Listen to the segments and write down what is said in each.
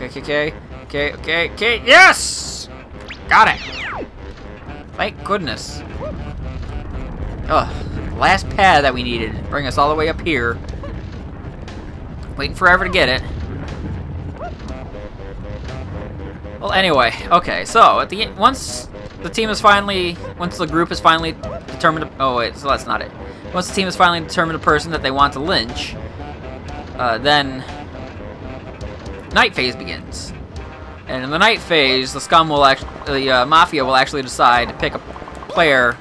Okay. Yes! Got it! Thank goodness. Ugh. Last pad that we needed. Bring us all the way up here. Waiting forever to get it. Well, anyway. Okay, so at the end, once the group is finally determined to, oh wait, so that's not it. Once the team has finally determined a person that they want to lynch, then night phase begins. And in the night phase, the Mafia will actually decide to pick a player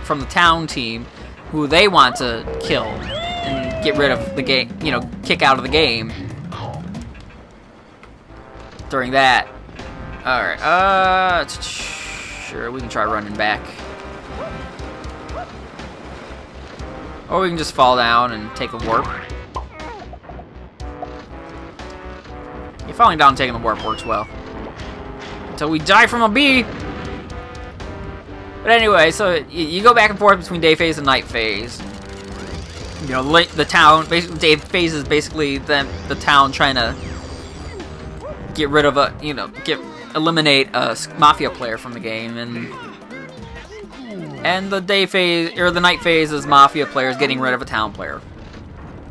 from the town team who they want to kill and get rid of the game, kick out of the game. During that. Alright, sure, we can try running back. Or we can just fall down and take a warp. Yeah, falling down and taking the warp works well. Until we die from a bee! But anyway, so you go back and forth between day phase and night phase. The town, basically, day phase is basically the town trying to get rid of eliminate a Mafia player from the game, and the day phase, or the night phase, is Mafia players getting rid of a town player.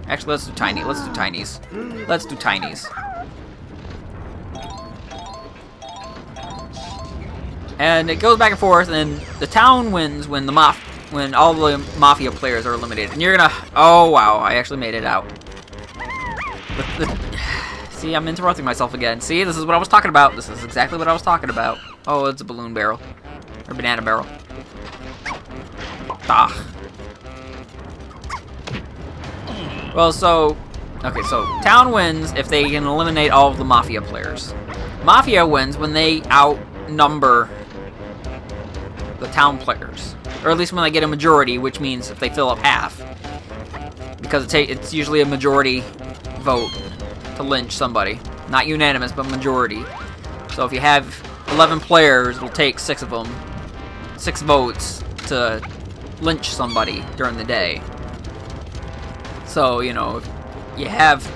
Actually, let's do tinies. And it goes back and forth, and the town wins when all the Mafia players are eliminated. And you're gonna, oh wow, I actually made it out. See, I'm interrupting myself again. See, this is what I was talking about. This is exactly what I was talking about. Oh, it's a balloon barrel, or banana barrel. Ah. Well, okay, so town wins if they can eliminate all of the Mafia players. Mafia wins when they outnumber the town players, or at least when they get a majority, which means if they fill up half, because it's usually a majority vote to lynch somebody, not unanimous, but majority. So if you have 11 players, it'll take 6 of them, 6 votes to lynch somebody during the day. So, if you have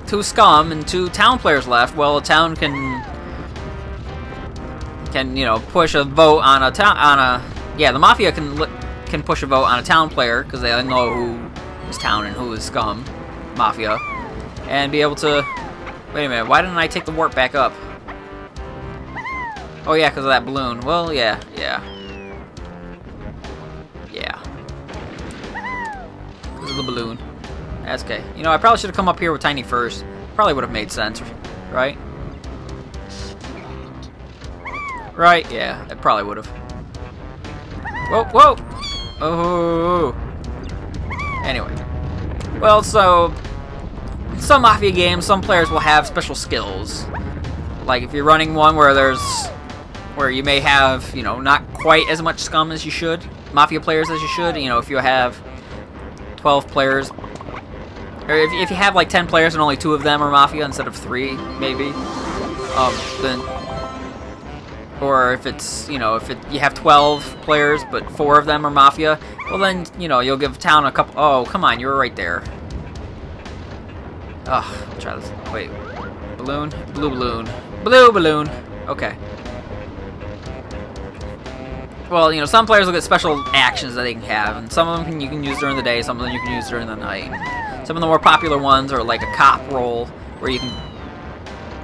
2 scum and 2 town players left, well, a town can push a vote on the Mafia can push a vote on a town player, because they know who is town and who is scum, Mafia, and be able to, wait a minute, why didn't I take the warp back up? Oh yeah, because of that balloon. Well, yeah. Because of the balloon. That's okay. I probably should have come up here with Tiny first. Probably would have made sense, right? Right, yeah, it probably would have. Whoa! Oh! Anyway. Well, so, in some Mafia games, some players will have special skills. Like, if you're running one where you may have, not quite as much scum as you should, Mafia players as you should, if you have 12 players, or if you have like 10 players and only 2 of them are Mafia instead of 3, maybe, then, or if it's, you have 12 players but 4 of them are Mafia, well then, you'll give town a couple, oh, come on, you were right there. Ugh, I'll try this, wait, balloon, blue balloon, okay. Well, some players will get special actions that they can have, and some of them you can use during the day, some of them you can use during the night. Some of the more popular ones are like a cop role,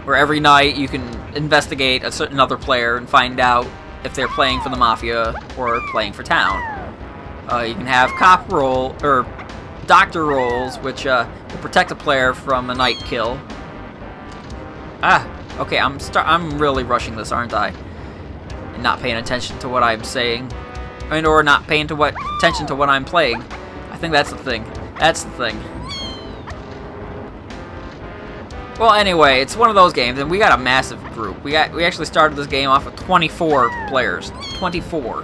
where every night you can investigate a certain other player and find out if they're playing for the Mafia or playing for town. You can have cop role or doctor roles, which will protect a player from a night kill. Okay, I'm really rushing this, aren't I? And not paying attention to what I'm saying, or not paying attention to what I'm playing. I think that's the thing. Well, anyway, it's one of those games, and we got a massive group. We actually started this game off with 24 players. 24.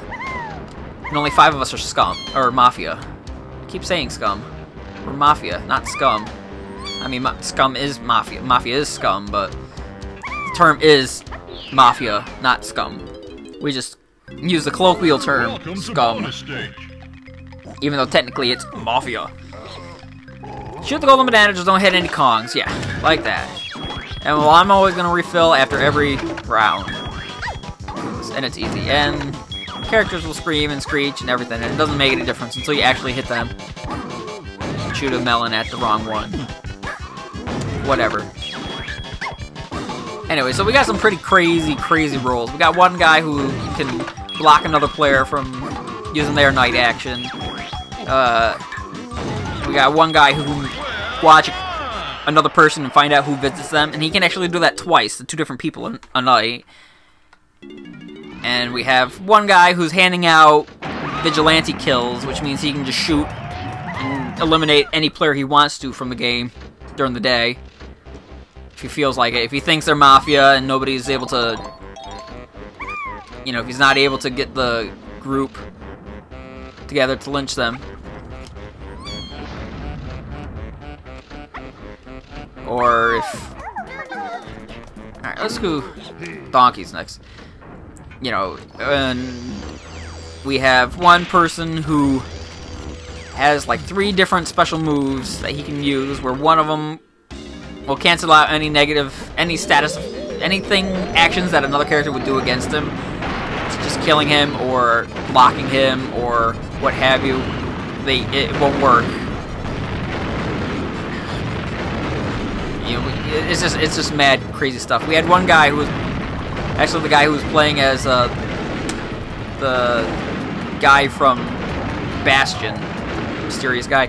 And only 5 of us are scum, or Mafia. I keep saying scum. We're Mafia, not scum. I mean, scum is Mafia. Mafia is scum, but the term is Mafia, not scum. We just use the colloquial term, scum. Even though technically it's Mafia. Shoot the golden banana, just don't hit any Kongs. Yeah, like that. And well, I'm always gonna refill after every round. And it's easy. And characters will scream and screech and everything, and it doesn't make any difference until you actually hit them. Shoot a melon at the wrong one. Whatever. Anyway, so we got some pretty crazy rolls. We got one guy who can block another player from using their night action. We got one guy who can watch another person and find out who visits them, and he can actually do that twice to 2 different people in a night. And we have one guy who's handing out vigilante kills, which means he can just shoot and eliminate any player he wants to from the game during the day. If he feels like it. If he thinks they're Mafia and nobody's able to... You know, if he's not able to get the group together to lynch them. Or if... Alright, let's go donkeys next. You know, and we have one person who has like 3 different special moves that he can use, where one of them will cancel out any negative, anything actions that another character would do against him. It's just killing him or blocking him or what have you. It won't work. You know, it's just mad crazy stuff. We had one guy who was actually the guy who was playing as the guy from Bastion, the mysterious guy.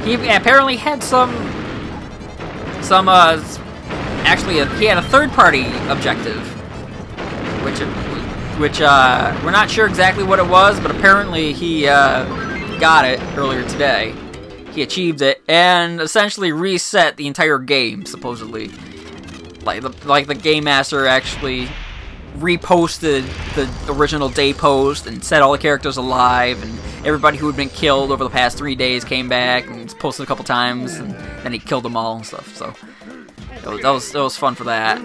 He apparently had actually he had a third-party objective, which we're not sure exactly what it was, but apparently he got it earlier today. He achieved it and essentially reset the entire game, supposedly. Like the game master actually reposted the original day post and set all the characters alive, and everybody who had been killed over the past 3 days came back and posted a couple times, and then he killed them all and stuff. So that was fun for that.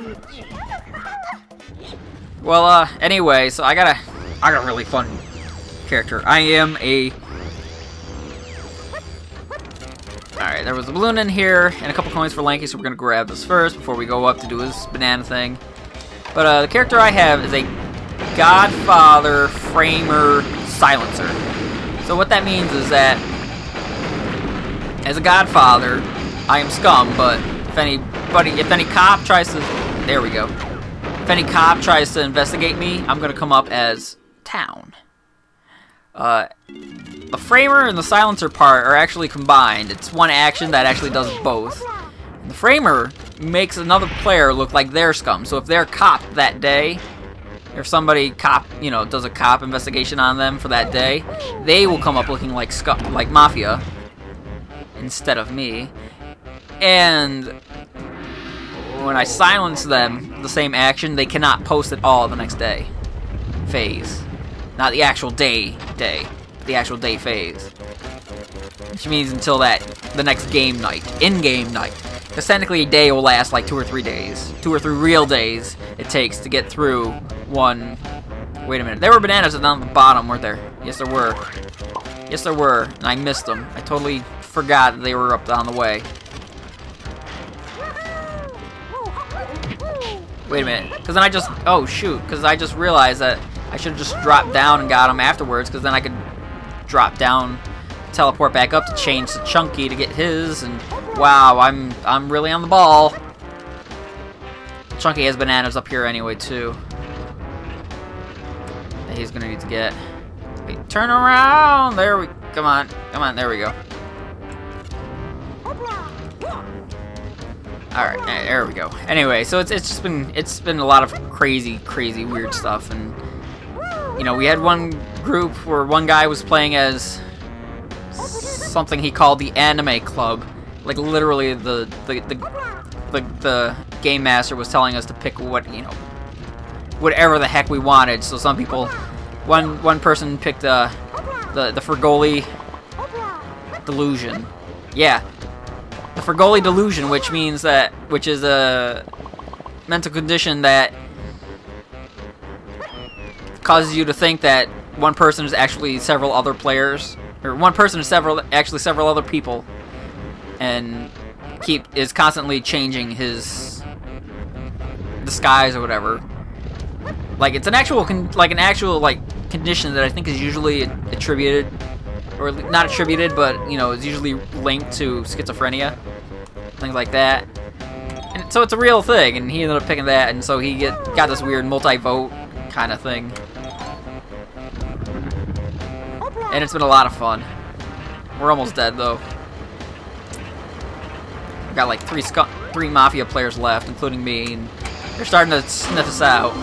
Well, anyway, so I got a really fun character. I am a... Alright, there was a balloon in here and a couple coins for Lanky, so we're gonna grab this first before we go up to do his banana thing. But the character I have is a Godfather Framer Silencer. So what that means is that as a Godfather, I am scum, but if any cop tries to... There we go. If any cop tries to investigate me, I'm gonna come up as Town. The Framer and the Silencer part are actually combined. It's one action that actually does both. The Framer makes another player look like they're scum. So if they're cop that day, if somebody does a cop investigation on them for that day, they will come up looking like scum, like Mafia, instead of me. And when I silence them, the same action, they cannot post at all the next day. Phase. Not the actual day. The actual day phase. Which means until the next game night. In-game night. Because technically a day will last like 2 or 3 days. 2 or 3 real days it takes to get through one... Wait a minute. There were bananas down at the bottom, weren't there? Yes, there were. Yes, there were. And I missed them. I totally forgot that they were up down the way. Wait a minute. Because then I just... Oh, shoot. Because I just realized that I should have just dropped down and got them afterwards. Because then I could drop down, teleport back up to change to Chunky to get his, and wow, I'm really on the ball. Chunky has bananas up here anyway too. That he's gonna need to get. Wait, turn around. There we. Come on, there we go. All right, there we go. Anyway, so it's been a lot of crazy weird stuff, and you know, we had one group where one guy was playing as something he called the Anime Club. Like literally the game master was telling us to pick whatever the heck we wanted. So some people, one person picked the Fergoli Delusion. Yeah, the Fergoli Delusion, which is a mental condition that causes you to think that one person is actually several other players, or one person is actually several other people, and is constantly changing his disguise or whatever. Like it's an actual condition that I think is usually attributed, or not attributed, but you know, is usually linked to schizophrenia, things like that. And so it's a real thing, and he ended up picking that, and so he got this weird multi-vote kind of thing. And it's been a lot of fun. We're almost dead though. We've got like three Mafia players left, including me, and they're starting to sniff us out.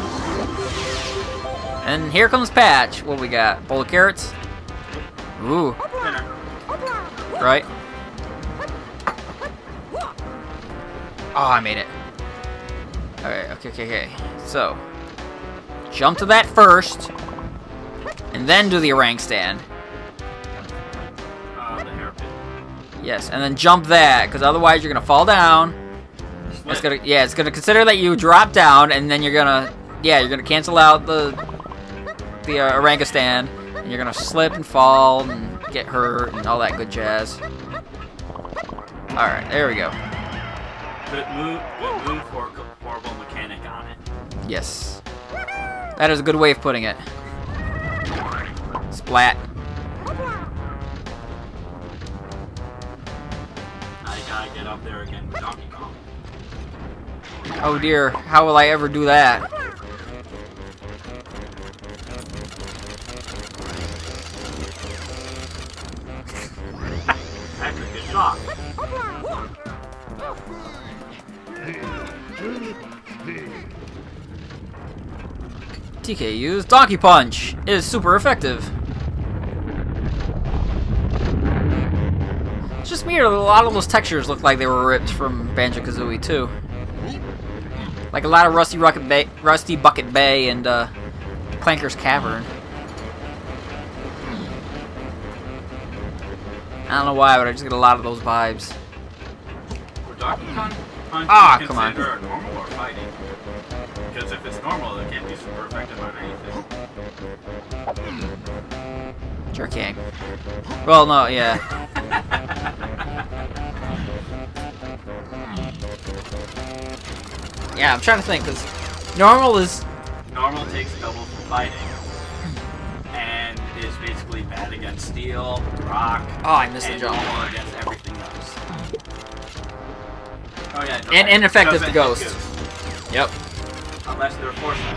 And here comes Patch. What we got? Bowl of carrots? Ooh. Right? Oh, I made it. Alright, okay. So, jump to that first, and then do the orang stand. The hairpin. Yes, and then jump that, because otherwise you're gonna fall down. It's gonna consider that you drop down, and then you're gonna cancel out the orangutan, and you're gonna slip and fall and get hurt and all that good jazz. All right, there we go. Good move, horrible mechanic on it. Yes, that is a good way of putting it. Splat. I gotta get up there again with Donkey Kong. Oh dear, how will I ever do that? Patrick is shocked. TKU's Donkey Punch is super effective. It's just weird, a lot of those textures look like they were ripped from Banjo-Kazooie too. Like a lot of Rusty Bucket Bay and Clanker's Cavern. I don't know why, but I just get a lot of those vibes. Would Donkey Kong Punch be come on. considered normal or fighting? Because if it's normal, it can't be super effective on anything. Jerking. Well, no, yeah. Yeah, I'm trying to think, because normal takes double for fighting, and is basically bad against steel, rock, oh, I missed the jump. normal against everything else. Oh yeah, And ineffective to Ghost. Yep. Unless they're foresight.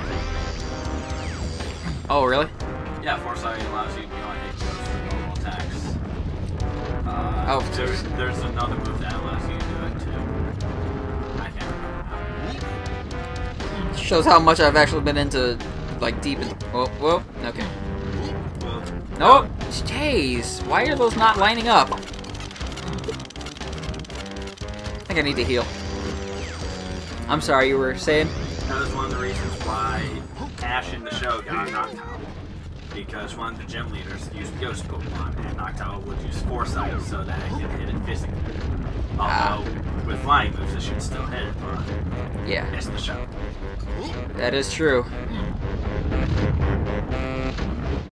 Oh, really? Yeah, foresight allows you to only hit Ghost with normal attacks. Oh, there's another move that allows you to do it too. I can't remember. Shows how much I've actually been into, like, deep in... Whoa, okay. Nope! Jeez, why are those not lining up? I think I need to heal. I'm sorry, you were saying? That was one of the reasons why Ash in the show got knocked out. Because one of the gym leaders used Ghost Pokemon, and Noctowl would use Foresight so that it could hit it physically. Although, with flying moves, it should still hit it, but yeah, it's the show. That is true.